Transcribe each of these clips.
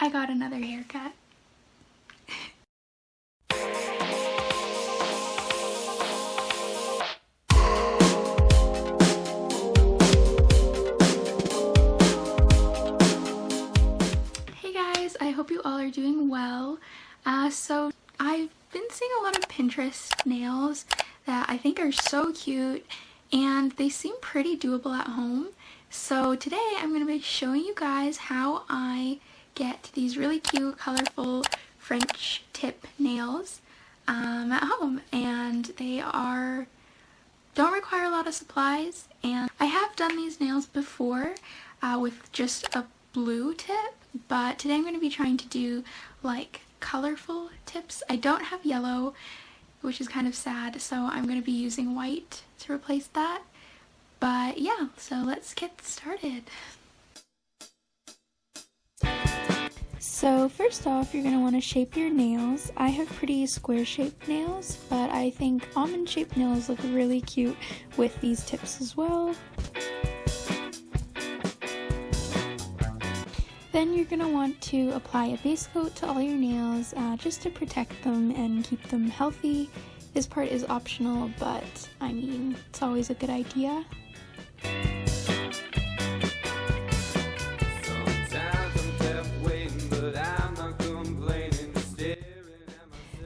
I got another haircut. Hey guys, I hope you all are doing well. So I've been seeing a lot of Pinterest nails that I think are so cute and they seem pretty doable at home. So today I'm going to be showing you guys how I get these really cute, colorful French tip nails at home, and they don't require a lot of supplies. And I have done these nails before with just a blue tip, but today I'm going to be trying to do like colorful tips. I don't have yellow, which is kind of sad, so I'm going to be using white to replace that. But yeah, so let's get started. So first off, you're going to want to shape your nails. I have pretty square shaped nails, but I think almond shaped nails look really cute with these tips as well. Then you're going to want to apply a base coat to all your nails just to protect them and keep them healthy. This part is optional, but I mean, it's always a good idea.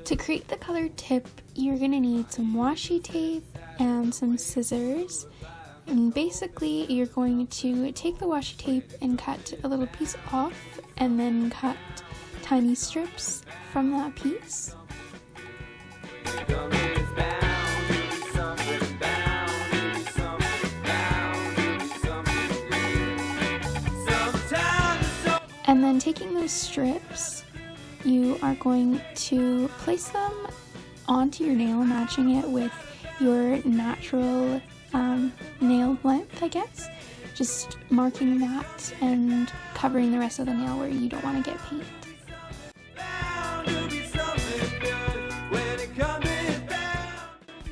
To create the colored tip, you're going to need some washi tape and some scissors. And basically, you're going to take the washi tape and cut a little piece off and then cut tiny strips from that piece. And then taking those strips, you are going to place them onto your nail, matching it with your natural nail length, I guess. Just marking that and covering the rest of the nail where you don't want to get paint.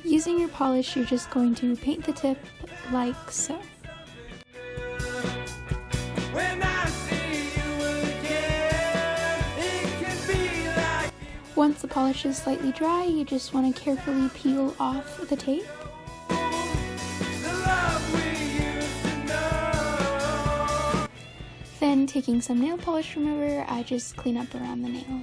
Using your polish, you're just going to paint the tip like so. Once the polish is slightly dry, you just want to carefully peel off the tape. Then taking some nail polish remover, I just clean up around the nail.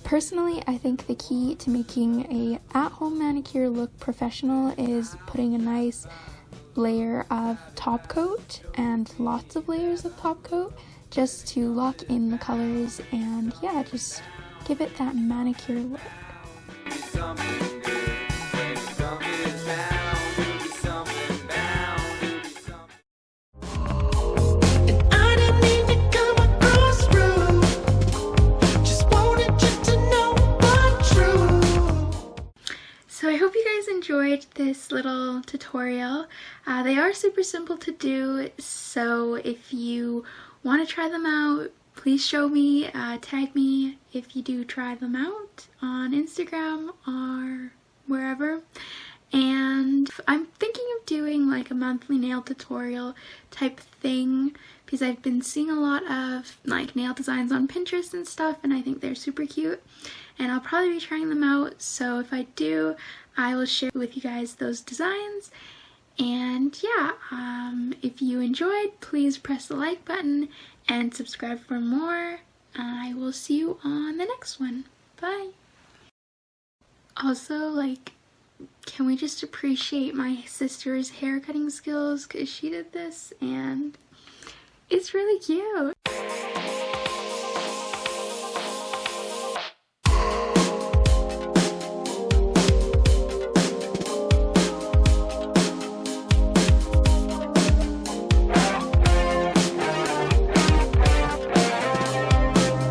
Personally, I think the key to making a at-home manicure look professional is putting a nice layer of top coat and lots of layers of top coat just to lock in the colors and yeah, just give it that manicure look. So I hope you guys enjoyed this little tutorial. They are super simple to do, so if you want to try them out, please show me, tag me if you do try them out on Instagram or wherever. And I'm thinking of doing like a monthly nail tutorial type thing because I've been seeing a lot of like nail designs on Pinterest and stuff, and I think they're super cute. And I'll probably be trying them out, so if I do, I will share with you guys those designs. And yeah, if you enjoyed, please press the like button and subscribe for more. I will see you on the next one. Bye! Also, like, can we just appreciate my sister's hair cutting skills, because she did this and it's really cute.